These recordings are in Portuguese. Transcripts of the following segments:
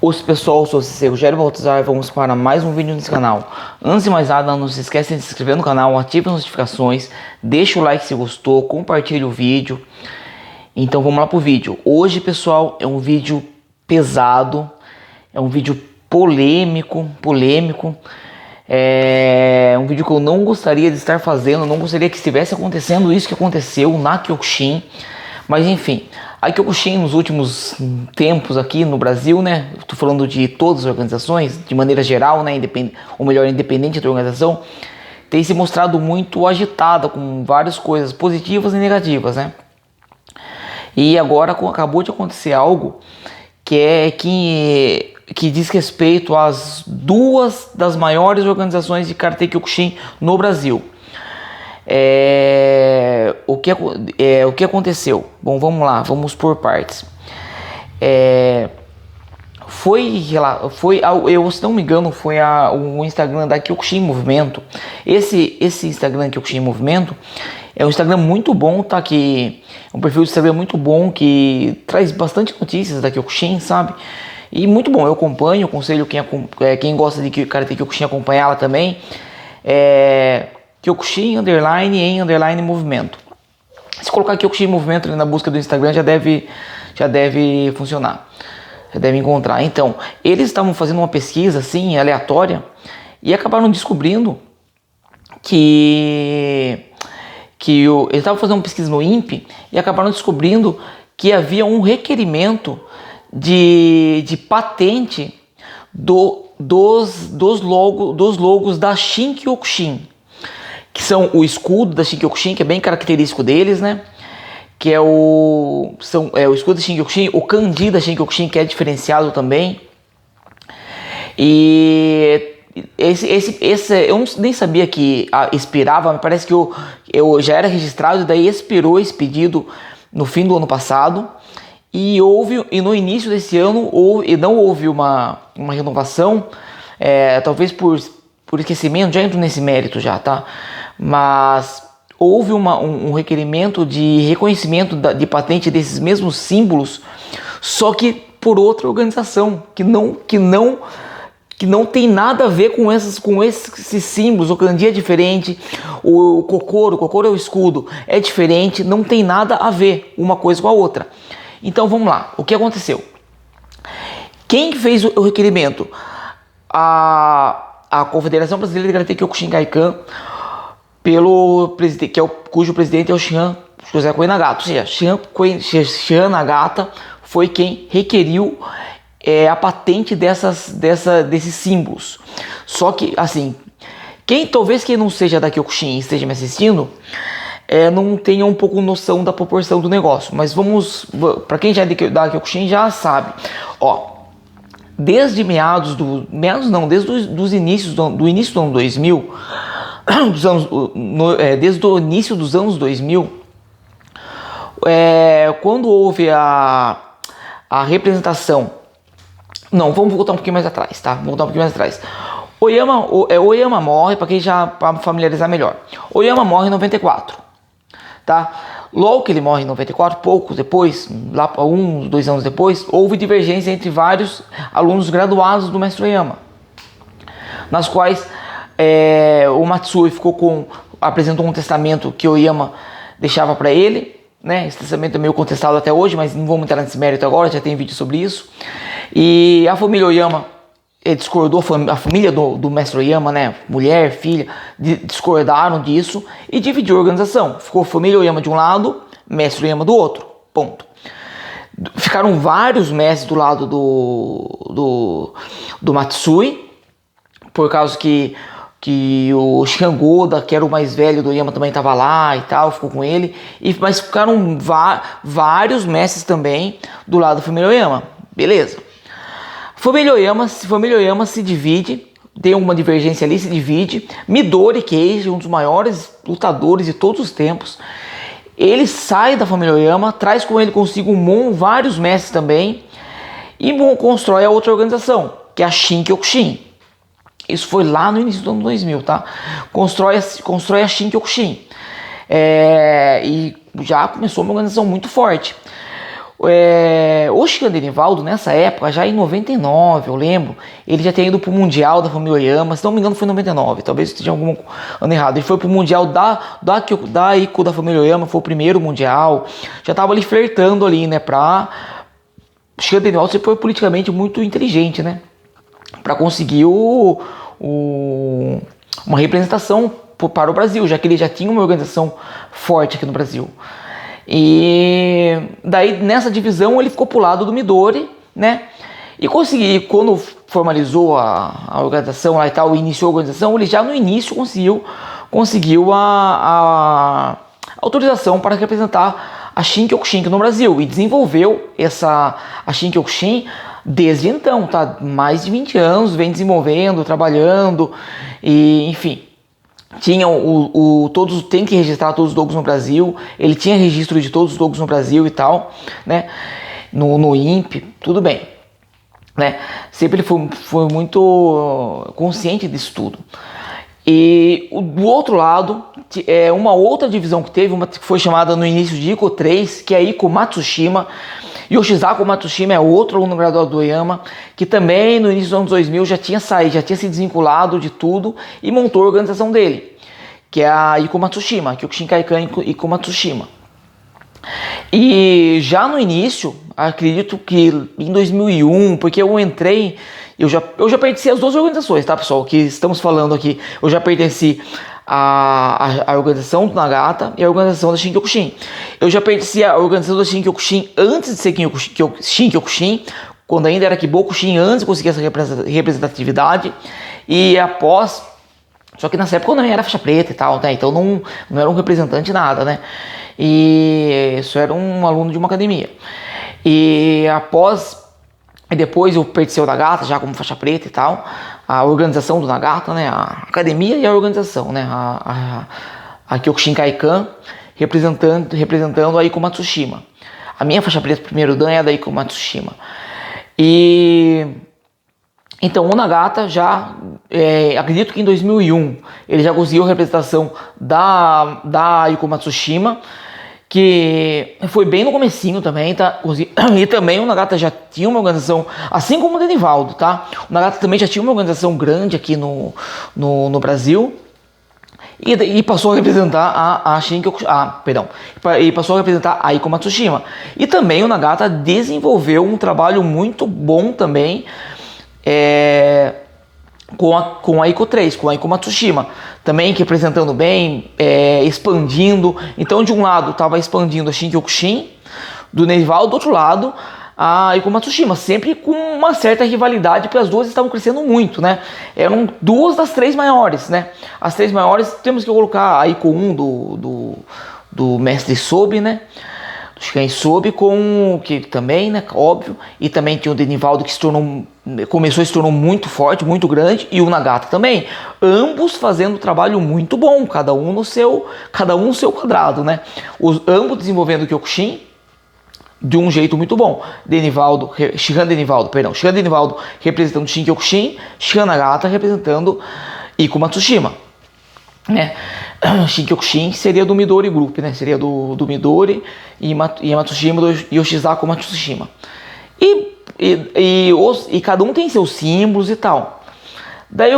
Oi pessoal, eu sou o Rogério Baltazar e vamos para mais um vídeo nesse canal. Antes de mais nada, não se esqueça de se inscrever no canal, ative as notificações, deixa o like se gostou, compartilhe o vídeo. Então vamos lá pro vídeo. Hoje, pessoal, é um vídeo pesado, é um vídeo polêmico. É um vídeo que eu não gostaria de estar fazendo, não gostaria que estivesse acontecendo isso que aconteceu na Kyokushin. Mas enfim, a Kyokushin nos últimos tempos aqui no Brasil, né? Estou falando de todas as organizações, de maneira geral, né? Ou melhor, independente da organização, tem se mostrado muito agitada com várias coisas positivas e negativas, né? E agora acabou de acontecer algo que diz respeito às duas das maiores organizações de Karate Kyokushin no Brasil. O que aconteceu? Bom, vamos lá, vamos por partes. Eu, se não me engano, foi o Instagram da Kyokushin Movimento. Esse Instagram Kyokushin Movimento é um Instagram muito bom, tá? Que é um perfil de Instagram muito bom, que traz bastante notícias da Kyokushin, sabe? E muito bom, eu acompanho, aconselho quem gosta de Karate Kyokushin acompanhar ela também. Kyokushin __, movimento. Se colocar Kyokushin movimento ali na busca do Instagram já deve funcionar, já deve encontrar. Então, eles estavam fazendo uma pesquisa assim aleatória e acabaram descobrindo eles estavam fazendo uma pesquisa no INPE e acabaram descobrindo que havia um requerimento de patente dos logos da Shin Kyokushin, que são o escudo da Shin Kyokushin, que é bem característico deles, né? Que é o escudo da Shin Kyokushin, o kanji da Shin Kyokushin, que é diferenciado também. E eu nem sabia que expirava, mas parece que eu já era registrado, e daí expirou esse pedido no fim do ano passado. E no início desse ano não houve uma renovação, talvez por esquecimento, já entro nesse mérito já, tá? Mas houve um requerimento de reconhecimento de patente desses mesmos símbolos, só que por outra organização, que não tem nada a ver com esses símbolos. O kanji é diferente, o kokoro é o escudo, é diferente, não tem nada a ver uma coisa com a outra. Então vamos lá, o que aconteceu? Quem fez o requerimento? A Confederação Brasileira de Karate Kyokushin Kaikan, cujo presidente é o Shihan José Koen Nagata. Ou seja, Shihan Nagata foi quem requeriu a patente desses símbolos. Só que, assim, quem não seja da Kyokushin e esteja me assistindo, não tenha um pouco noção da proporção do negócio. Mas para quem já é da Kyokushin já sabe. Desde do início do ano 2000, desde o início dos anos 2000, quando houve a representação. Não, vamos voltar um pouquinho mais atrás, tá? Oyama morre, para familiarizar melhor. Oyama morre em 94, tá? Logo que ele morre em 94, pouco depois, lá 2 anos depois, houve divergência entre vários alunos graduados do mestre Oyama, nas quais o Matsui apresentou um testamento que Oyama deixava para ele, né? Esse testamento é meio contestado até hoje, mas não vamos entrar nesse mérito agora, já tem vídeo sobre isso. E a família Oyama discordou, a família do mestre Oyama, né? Mulher, filha, discordaram disso e dividiu a organização. Ficou família Oyama de um lado, mestre Oyama do outro. Ponto. Ficaram vários mestres do lado do Matsui, por causa que o Shingoda, que era o mais velho do Oyama, também estava lá e tal, ficou com ele. Mas ficaram vários mestres também do lado da família Oyama. Beleza. Família Oyama se divide, tem uma divergência ali, se divide. Midori Keiji, um dos maiores lutadores de todos os tempos, ele sai da família Oyama, traz com ele consigo vários mestres também, e constrói a outra organização, que é a Shin Kyokushin. Isso foi lá no início do ano 2000, tá? Constrói a Shin Kyokushin. E já começou uma organização muito forte. O Shihan Denivaldo, nessa época, já em 99, eu lembro, ele já tinha ido pro Mundial da família Oyama, se não me engano foi em 99, talvez esteja algum ano errado. Ele foi pro Mundial da Aiko da família Oyama, foi o primeiro Mundial, já tava ali flertando ali, né, o Shihan Denivaldo sempre foi politicamente muito inteligente, né, pra conseguir uma representação para o Brasil, já que ele já tinha uma organização forte aqui no Brasil. E daí nessa divisão ele ficou pro lado do Midori, né? E quando formalizou a organização lá e tal, iniciou a organização, ele já no início conseguiu a autorização para representar a Shin-Kyokushin no Brasil e desenvolveu a Shin-Kyokushin desde então, tá? Mais de 20 anos, vem desenvolvendo, trabalhando e enfim. Tinha tem que registrar todos os dogos no Brasil, ele tinha registro de todos os dogos no Brasil e tal, né? No INPE, tudo bem, né? Sempre ele foi muito consciente disso tudo. E do outro lado, uma outra divisão que teve, uma que foi chamada no início de ICO 3, que é a ICO Matsushima. Yoshizaku Matsushima é outro aluno graduado do Oyama, que também no início dos anos 2000 já tinha se desvinculado de tudo e montou a organização dele, que é a ICO Matsushima, Kyokushin Kaikan ICO Matsushima. E já no início, acredito que em 2001, porque eu entrei, eu já pertenci às duas organizações, tá pessoal, que estamos falando aqui, eu já pertenci a organização do Nagata e a organização da Shin-Kyokushin. Eu já pertenci à organização da Shin-Kyokushin antes de ser Shin-Kyokushin, quando ainda era Kibokushin, antes de conseguir essa representatividade, e após, só que nessa época eu não era faixa preta e tal, né? Então não era um representante nada, né? E só era um aluno de uma academia. E depois eu pertenci ao Nagata já como faixa preta e tal, a organização do Nagata, né, a academia e a organização, né, a Kyokushin Kaikan representando a ICO Matsushima. A minha faixa preta primeiro dan é a da ICO Matsushima. E então o Nagata já, acredito que em 2001 ele já conseguiu a representação da ICO Matsushima, que foi bem no comecinho também, tá? E também o Nagata já tinha uma organização, assim como o Denivaldo, tá? O Nagata também já tinha uma organização grande aqui no Brasil e passou a representar e passou a representar a ICO Matsushima. E também o Nagata desenvolveu um trabalho muito bom também, com a ICO 3, com a ICO Matsushima, também que representando bem, expandindo. Então de um lado estava expandindo a Shin-Kyokushin do Denivaldo, do outro lado a ICO Matsushima, sempre com uma certa rivalidade, porque as duas estavam crescendo muito, né? Eram duas das três maiores, né? As três maiores temos que colocar a ICO 1 do mestre Sobi, né? Do Shikan Sobi, com que também, né, óbvio, e também tinha o Denivaldo que se tornou muito forte, muito grande, e o Nagata também, ambos fazendo um trabalho muito bom, cada um no seu quadrado, né? Ambos desenvolvendo o Kyokushin de um jeito muito bom. Shihan Denivaldo representando Shin-Kyokushin, Shihan Nagata representando ICO Matsushima, né? Shin-Kyokushin seria do Midori Group, né? Seria do Midori e Matsushima do Yoshizaku Matsushima. E cada um tem seus símbolos e tal. Daí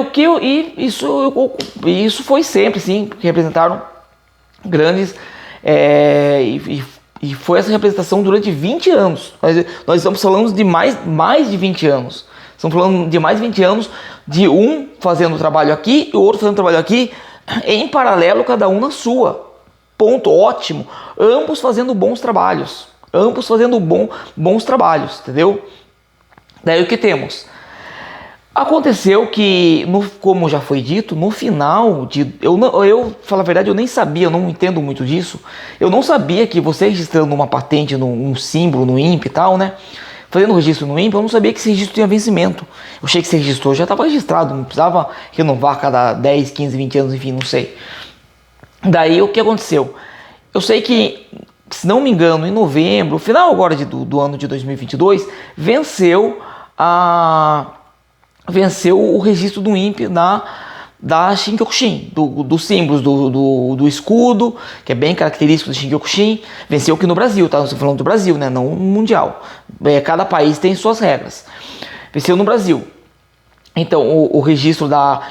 isso foi sempre assim, que representaram grandes e foi essa representação durante 20 anos. Nós estamos falando de mais de 20 anos. Estamos falando de mais de 20 anos de um fazendo trabalho aqui e o outro fazendo trabalho aqui, em paralelo, cada um na sua. Ponto, ótimo. Ambos fazendo bons trabalhos. Entendeu? Daí o que temos? Aconteceu que, como já foi dito, no final eu falo a verdade, eu nem sabia, eu não entendo muito disso. Eu não sabia que você registrando uma patente, um símbolo no INPE e tal, né? Fazendo registro no INPE, eu não sabia que esse registro tinha vencimento. Eu achei que esse registro já estava registrado, não precisava renovar a cada 10, 15, 20 anos, enfim, não sei. Daí o que aconteceu? Eu sei que, se não me engano, em novembro, final agora do ano de 2022, venceu o registro do INPE da Shin-Kyokushin, dos símbolos do escudo, que é bem característico do Shin-Kyokushin. Venceu aqui no Brasil, tá? Nós estamos falando do Brasil, né? Não mundial. Cada país tem suas regras. Venceu no Brasil. Então, o registro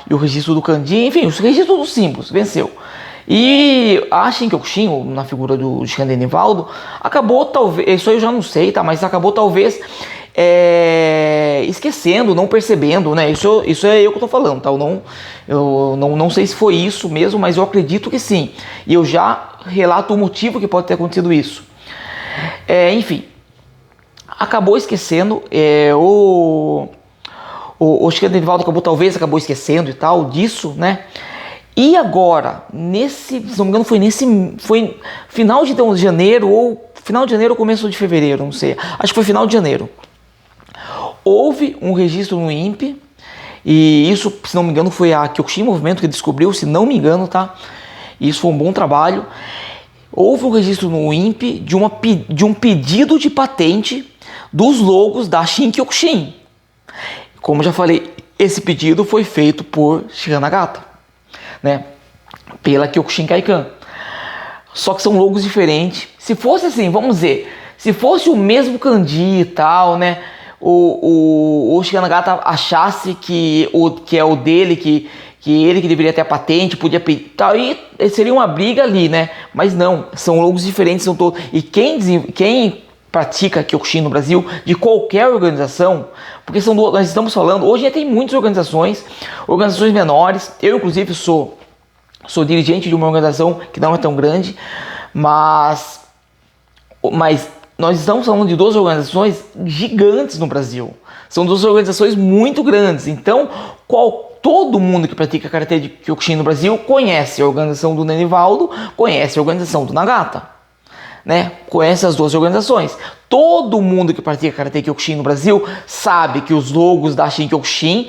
e o registro do kanji, enfim, os registros dos símbolos, venceu. E a Shin-Kyokushin, na figura do Shihan Denivaldo, acabou talvez, isso aí eu já não sei, tá? Mas acabou talvez esquecendo, não percebendo, né? Isso é eu que tô falando, tá? Eu não sei se foi isso mesmo, mas eu acredito que sim. E eu já relato o motivo que pode ter acontecido isso. Enfim, acabou esquecendo, o Shihan Denivaldo acabou esquecendo e tal disso, né? E agora, se não me engano, foi final de janeiro, ou final de janeiro ou começo de fevereiro, não sei. Acho que foi final de janeiro. Houve um registro no INPE, e isso, se não me engano, foi a Kyokushin Movimento que descobriu, se não me engano, tá? E isso foi um bom trabalho. Houve um registro no INPE de um pedido de patente dos logos da Shin-Kyokushin. Como já falei, esse pedido foi feito por Shihan Nagata, né? Pela Kyokushin Kaikan. Só que são logos diferentes. Se fosse assim, vamos dizer, se fosse o mesmo kanji e tal, né? O Shihan Nagata achasse que é o dele, que ele que deveria ter a patente, podia pedir tal, e seria uma briga ali, né? Mas não, são logos diferentes, são todos. E quem pratica Kyokushin no Brasil, de qualquer organização, porque nós estamos falando, hoje tem muitas organizações menores. Eu inclusive sou dirigente de uma organização que não é tão grande, mas nós estamos falando de duas organizações gigantes no Brasil. São duas organizações muito grandes. Então, todo mundo que pratica Karatê de Kyokushin no Brasil conhece a organização do Denivaldo, conhece a organização do Nagata, né? Conhece as duas organizações. Todo mundo que pratica Karatê Kyokushin no Brasil sabe que os logos da Shin-Kyokushin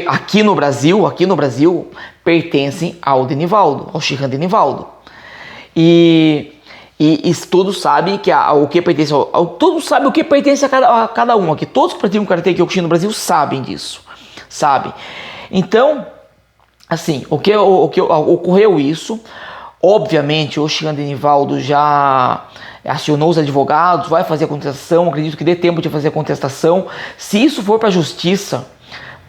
aqui no Brasil, pertencem ao Denivaldo, ao Shihan Denivaldo. E todos sabem que o que pertence todos sabem o que pertence a cada um aqui. Todos que praticam Karatê Kyokushin no Brasil sabem disso, sabem. Então, assim, ocorreu isso. Obviamente, o Shihan Denivaldo já acionou os advogados, vai fazer a contestação. Acredito que dê tempo de fazer a contestação. Se isso for para a justiça,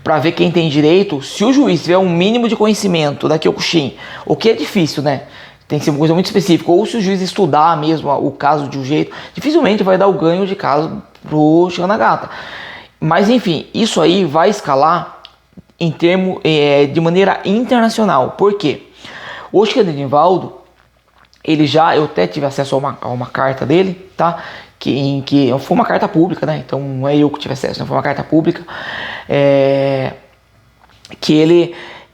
para ver quem tem direito, se o juiz tiver um mínimo de conhecimento da Kyokushin, o que é difícil, né? Tem que ser uma coisa muito específica. Ou se o juiz estudar mesmo o caso de um jeito, dificilmente vai dar o ganho de caso pro Shihan Nagata. Mas enfim, isso aí vai escalar de maneira internacional. Por quê? O Shihan Denivaldo, eu até tive acesso a uma carta dele, tá? Que foi uma carta pública, né? Então não é eu que tive acesso, né? Foi uma carta pública, que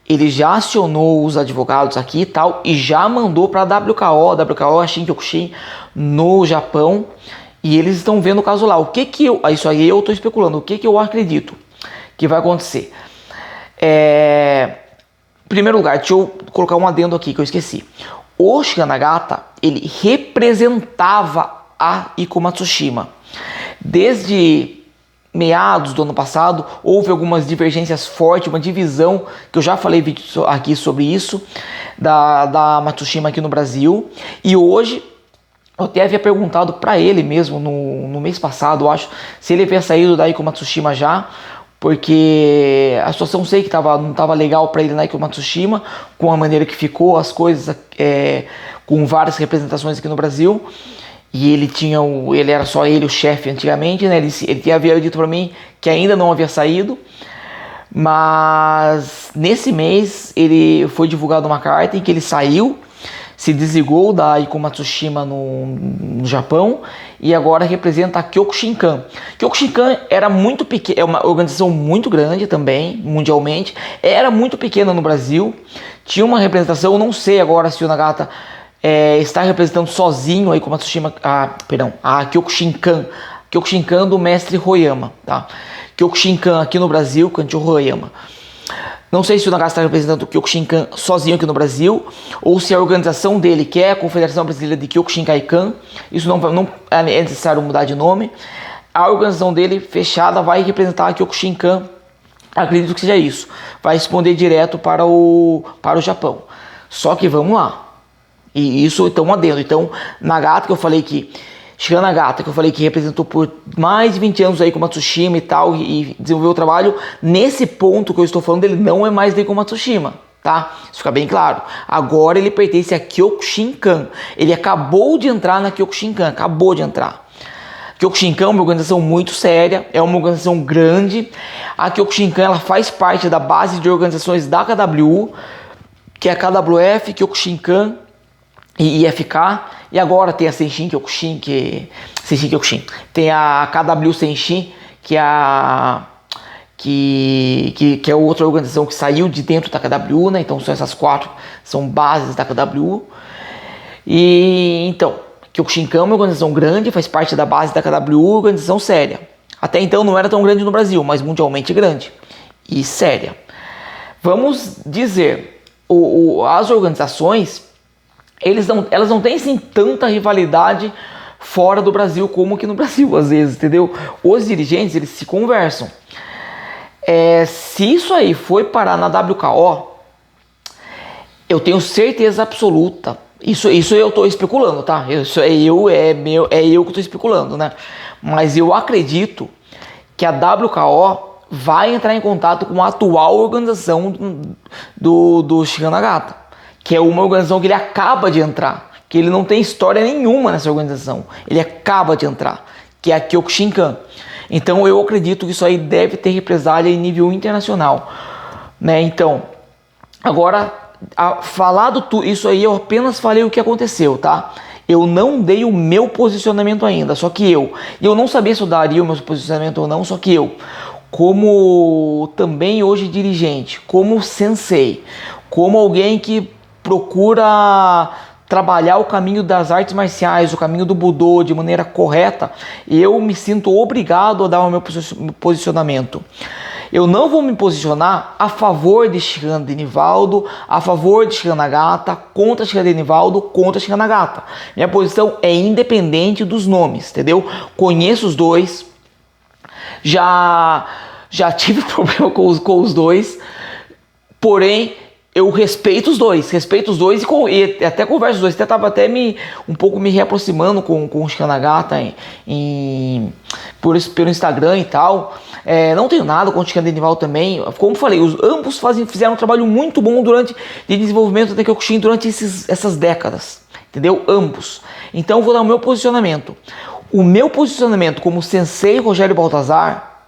ele já acionou os advogados aqui e tal, e já mandou para a WKO, a Shin-Kyokushin no Japão, e eles estão vendo o caso lá. Isso aí eu estou especulando, o que eu acredito que vai acontecer? Em primeiro lugar, deixa eu colocar um adendo aqui que eu esqueci. O Shihan Nagata, ele representava a Iko Matsushima. Desde meados do ano passado, houve algumas divergências fortes, uma divisão, que eu já falei aqui sobre isso, da Matsushima aqui no Brasil. E hoje, eu até havia perguntado para ele mesmo, no mês passado, eu acho, se ele havia saído da Iko Matsushima já, porque a situação sei que não estava legal para ele na Iko Matsushima, com a maneira que ficou as coisas, com várias representações aqui no Brasil. E ele era só ele o chefe antigamente, né? Ele havia dito para mim que ainda não havia saído, mas nesse mês foi divulgada uma carta em que ele saiu, se desligou da Iko Matsushima no Japão, e agora representa a Kyokushinkan. Kyokushinkan era muito pequena, é uma organização muito grande também, mundialmente, era muito pequena no Brasil, tinha uma representação, eu não sei agora se o Nagata está representando sozinho aí com a Kyokushinkan do mestre Hoyama, tá? Kyokushinkan aqui no Brasil, Kancho Hoyama. Não sei se o Nagata está representando o Kyokushinkan sozinho aqui no Brasil, ou se a organização dele, que é a Confederação Brasileira de Kyokushin Kaikan, isso não é necessário mudar de nome. A organização dele fechada vai representar a Kyokushinkan Acredito que seja isso. Vai responder direto para o Japão. Só que vamos lá. E isso, então, um adendo. Então, Nagata, que eu falei que... Shihan Nagata, que eu falei que representou por mais de 20 anos aí com Matsushima e tal, e desenvolveu o trabalho, nesse ponto que eu estou falando, ele não é mais Daiko Matsushima, tá? Isso fica bem claro. Agora ele pertence a Kyokushinkan. Ele acabou de entrar na Kyokushinkan, acabou de entrar. Kyokushinkan é uma organização muito séria, é uma organização grande. A Kyokushinkan, ela faz parte da base de organizações da KWU, que é a KWF, Kyokushinkan e IFK, e agora tem a Senshin Kyokushin, tem a KW Senshin, que é outra organização que saiu de dentro da KWU, né? Então são essas quatro, são bases da KWU. E então, Kyokushinkan é uma organização grande, faz parte da base da KWU, organização séria. Até então não era tão grande no Brasil, mas mundialmente grande e séria. Vamos dizer, as organizações, elas não têm assim tanta rivalidade fora do Brasil como aqui no Brasil, às vezes, entendeu? Os dirigentes, eles se conversam. Se isso aí foi parar na WKO, eu tenho certeza absoluta. Isso eu estou especulando, tá? Isso é eu que estou especulando, né? Mas eu acredito que a WKO vai entrar em contato com a atual organização do Shihan Nagata, que é uma organização que ele acaba de entrar, que ele não tem história nenhuma nessa organização, ele acaba de entrar, que é a Kyokushinkan. Então eu acredito que isso aí deve ter represália em nível internacional, né? Então, agora, falado isso aí, eu apenas falei o que aconteceu, tá? Eu não dei o meu posicionamento ainda, só que eu não sabia se eu daria o meu posicionamento ou não, só que eu, como também hoje dirigente, como sensei, como alguém que procura trabalhar o caminho das artes marciais, o caminho do Budô de maneira correta, eu me sinto obrigado a dar o meu posicionamento. Eu não vou me posicionar a favor de Shihan Nivaldo, a favor de Shihan Nagata, contra Shihan Nivaldo, contra Shihan Nagata. Minha posição é independente dos nomes, entendeu? Conheço os dois, já tive problema com os dois, porém eu respeito os dois e até converso os dois. Até estava um pouco me reaproximando com o Shihan Nagata pelo Instagram e tal. Não tenho nada contra o Shihan Nivaldo também. Como falei, ambos fizeram um trabalho muito bom de desenvolvimento da Kyokushin durante essas décadas, entendeu? Ambos. Então eu vou dar o meu posicionamento. O meu posicionamento como sensei Rogério Baltazar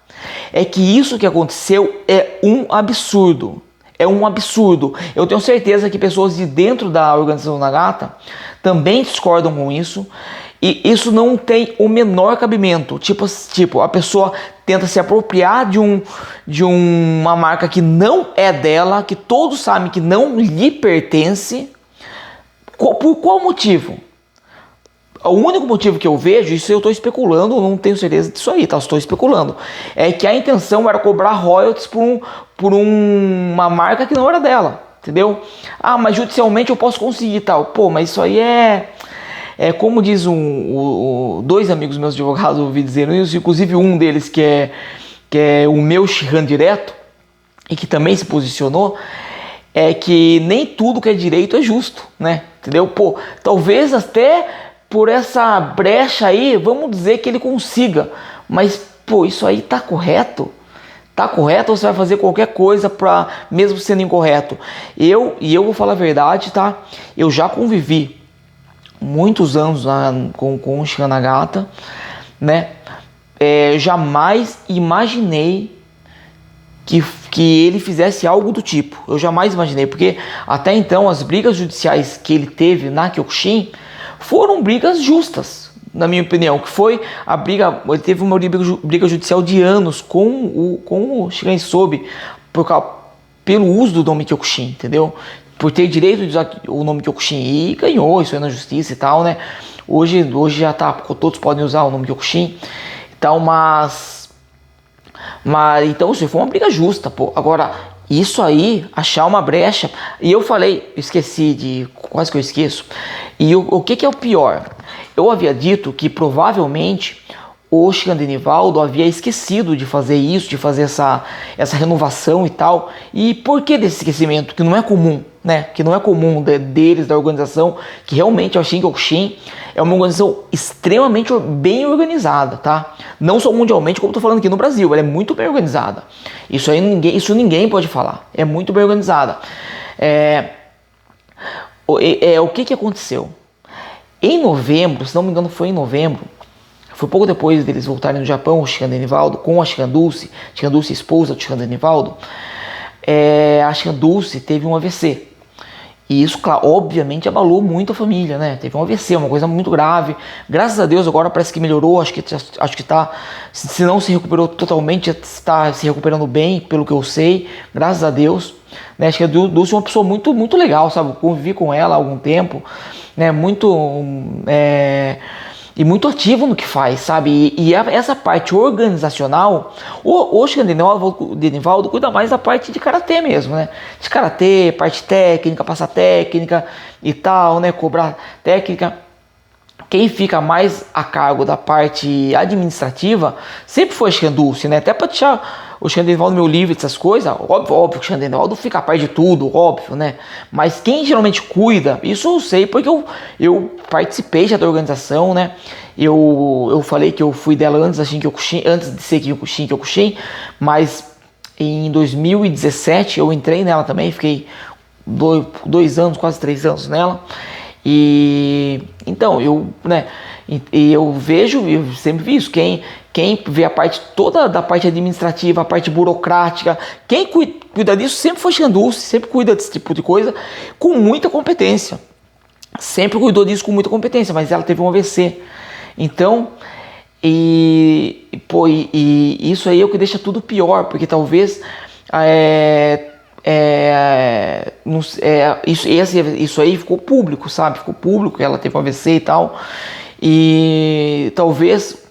é que isso que aconteceu é um absurdo. É um absurdo. Eu tenho certeza que pessoas de dentro da organização Nagata também discordam com isso. E isso não tem o menor cabimento. Tipo, a pessoa tenta se apropriar de uma marca que não é dela, que todos sabem que não lhe pertence. Por qual motivo? O único motivo que eu vejo, isso eu estou especulando, não tenho certeza disso aí, tá? Estou especulando. É que a intenção era cobrar royalties por uma marca que não era dela, entendeu? Ah, mas judicialmente eu posso conseguir tal. Pô, mas isso aí é como diz dois amigos meus advogados, eu ouvi dizendo isso, inclusive um deles que é o meu Shihan direto, e que também se posicionou, é que nem tudo que é direito é justo, né? Entendeu? Pô, talvez até por essa brecha aí, vamos dizer que ele consiga, mas, pô, isso aí tá correto? Tá correto ou você vai fazer qualquer coisa mesmo sendo incorreto? Eu vou falar a verdade, tá? Eu já convivi muitos anos com o Shihan Nagata, né? Jamais imaginei que ele fizesse algo do tipo. Eu jamais imaginei, porque até então as brigas judiciais que ele teve na Kyokushin foram brigas justas, na minha opinião, que foi a briga, ele teve uma briga judicial de anos com o Shiran Isobe pelo uso do nome Kyokushin, entendeu? Por ter direito de usar o nome Kyokushin, e ganhou isso aí na justiça e tal, né? Hoje já tá, todos podem usar o nome Kyokushin, então, mas então isso foi uma briga justa, pô. Agora, isso aí, achar uma brecha, e eu falei, quase que eu esqueço, e o que é o pior? Eu havia dito que provavelmente o Xandenivaldo havia esquecido de fazer isso, de fazer essa renovação e tal. E por que desse esquecimento? Que não é comum, né? Que não é comum deles, da organização, que realmente a Shin-Kyokushin é uma organização extremamente bem organizada, tá? Não só mundialmente, como eu tô falando aqui no Brasil, ela é muito bem organizada. Isso ninguém pode falar, é muito bem organizada. O que aconteceu? Em novembro, se não me engano foi em novembro, foi pouco depois deles voltarem no Japão, o Xandenivaldo, com a Shihan-Dulce, esposa do Xandenivaldo, a Shihan-Dulce teve um AVC. E isso, claro, obviamente abalou muito a família, né? Teve um AVC, uma coisa muito grave. Graças a Deus agora parece que melhorou, acho que tá, se não se recuperou totalmente, está se recuperando bem, pelo que eu sei, graças a Deus. Né? Acho que a Dulce é uma pessoa muito, muito legal, sabe? Convivi com ela há algum tempo, né? E muito ativo no que faz, sabe? E essa parte organizacional, o Xandenivaldo cuida mais da parte de karatê mesmo, né? De karatê, parte técnica, passar técnica e tal, né? Cobrar técnica. Quem fica mais a cargo da parte administrativa sempre foi o Shihan-Dulce, né? Até para deixar o Xandenivaldo meu livre dessas coisas, óbvio que o Xandenivaldo fica a par de tudo, óbvio, né? Mas quem geralmente cuida, isso eu sei porque eu participei já da organização, né? Eu falei que eu fui dela antes da Shin-Kyokushin, antes de ser Shin-Kyokushin, mas em 2017 eu entrei nela também, fiquei 2 anos, quase 3 anos nela. E então eu vejo, eu sempre vi isso, quem vê a parte toda da parte administrativa, a parte burocrática, quem cuida disso sempre foi Shihan-Dulce, sempre cuida desse tipo de coisa com muita competência, sempre cuidou disso com muita competência, mas ela teve um AVC, então isso aí é o que deixa tudo pior, porque talvez isso aí ficou público, sabe? Ficou público que ela teve um AVC e tal. E talvez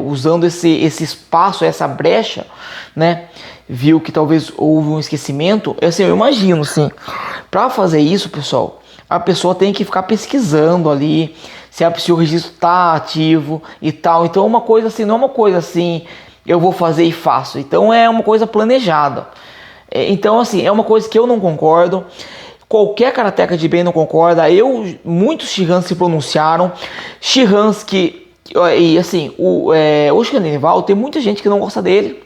usando esse espaço, essa brecha, né? Viu que talvez houve um esquecimento. Eu imagino, assim, para fazer isso, pessoal, a pessoa tem que ficar pesquisando ali se o registro está ativo e tal. Então, uma coisa assim, não é uma coisa assim, eu vou fazer e faço. Então, é uma coisa planejada. Então, assim, é uma coisa que eu não concordo. Qualquer karateca de bem não concorda. Muitos Shihans se pronunciaram. Shihans e assim, o Xandenivaldo, tem muita gente que não gosta dele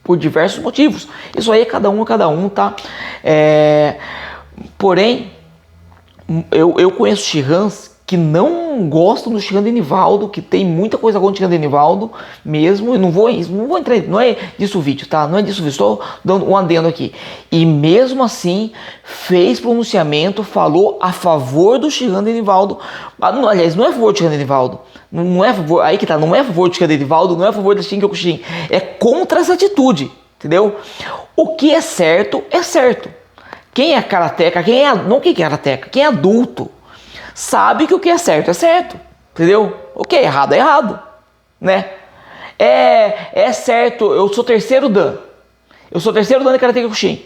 por diversos motivos. Isso aí é cada um, tá? Porém, eu conheço Shihans que não gostam do Xandenivaldo, que tem muita coisa contra o Xandenivaldo mesmo, e não vou entrar, não é disso o vídeo, tá? Não é disso o vídeo, estou dando um adendo aqui. E mesmo assim, fez pronunciamento, falou a favor do Xandenivaldo, aliás, não é a favor do Xandenivaldo, não é a favor, aí que tá, não é a favor do Xandenivaldo, não é a favor da Shin-Kyokushin, é contra essa atitude, entendeu? O que é certo, é certo. Quem é karateca, não quem é karateca, quem é adulto, sabe que o que é certo, entendeu? O que é errado, né? É certo, eu sou terceiro dan de Karate Kyokushin.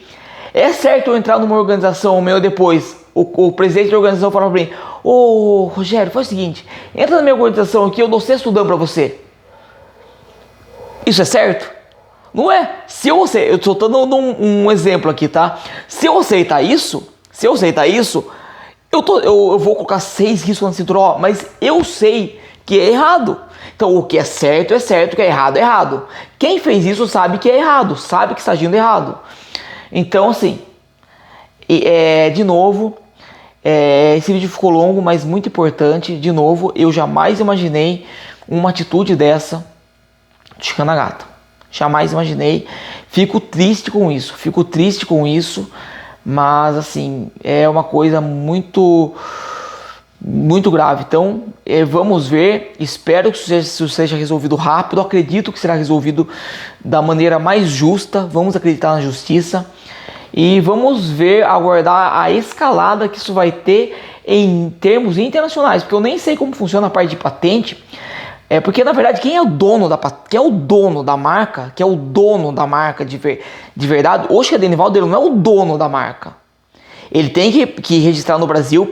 É certo eu entrar numa organização meu depois, o presidente da organização fala pra mim, ô Rogério, faz o seguinte, entra na minha organização aqui, eu dou 6º dan pra você. Isso é certo? Não é? Eu estou dando um exemplo aqui, tá? Se eu aceitar isso, eu vou colocar 6 riscos na cintura, mas eu sei que é errado. Então, o que é certo, o que é errado. Quem fez isso sabe que é errado, sabe que está agindo errado. Então, assim, de novo, esse vídeo ficou longo, mas muito importante. De novo, eu jamais imaginei uma atitude dessa de Chikan Nagata. Jamais imaginei. Fico triste com isso. Mas assim, é uma coisa muito grave. Então vamos ver, espero que isso seja resolvido rápido, acredito que será resolvido da maneira mais justa, vamos acreditar na justiça e vamos ver, aguardar a escalada que isso vai ter em termos internacionais, porque eu nem sei como funciona a parte de patente. Porque na verdade quem é o dono da marca de verdade, o Xandenivaldo ele não é o dono da marca. Ele tem que registrar no Brasil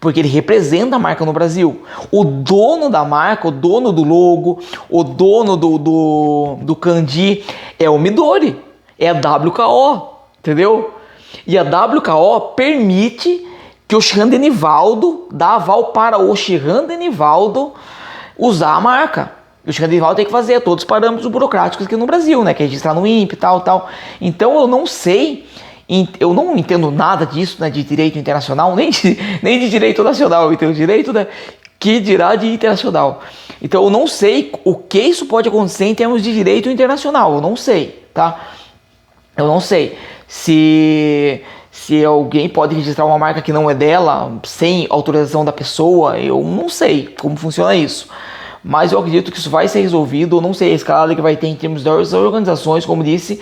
porque ele representa a marca no Brasil. O dono da marca, o dono do logo, o dono do kanji é o Midori, é a WKO, entendeu? E a WKO permite que o Shihan Denivaldo dá aval para o Shihan Denivaldo usar a marca. O Shihan Denivaldo tem que fazer todos os parâmetros burocráticos aqui no Brasil, né? Que é registrar no INPE e tal. Então eu não sei, eu não entendo nada disso, né? De direito internacional, nem de direito nacional, eu entendo direito, né? Que dirá de internacional. Então eu não sei o que isso pode acontecer em termos de direito internacional, eu não sei, tá? Eu não sei se alguém pode registrar uma marca que não é dela sem autorização da pessoa, eu não sei como funciona isso. Mas eu acredito que isso vai ser resolvido, eu não sei a escalada que vai ter em termos das organizações, como disse,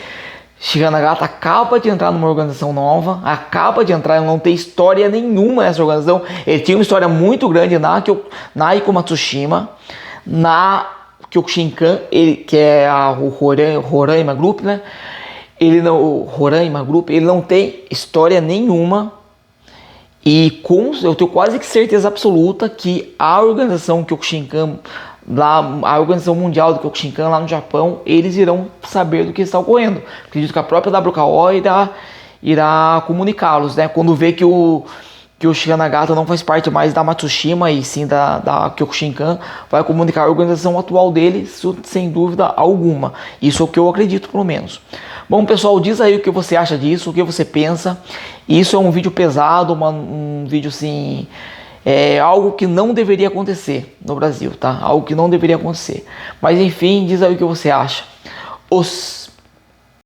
Shihan Nagata acaba de entrar numa organização nova, ele não tem história nenhuma nessa organização, ele tinha uma história muito grande na Eiko Matsushima, na Kyokushinkan, que é o Roraima Group, né? O Roraima Group, ele não tem história nenhuma e eu tenho quase que certeza absoluta que a organização Kyokushinkan, a organização mundial do Kyokushinkan lá no Japão, eles irão saber do que está ocorrendo. Acredito que a própria WKO irá comunicá-los, né? Quando vê que o Shihan Nagata não faz parte mais da Matsushima e sim da Kyokushinkan, vai comunicar a organização atual dele sem dúvida alguma. Isso é o que eu acredito, pelo menos. Bom, pessoal, diz aí o que você acha disso, o que você pensa. Isso é um vídeo pesado, um vídeo assim, algo que não deveria acontecer no Brasil, tá? Algo que não deveria acontecer. Mas enfim, diz aí o que você acha.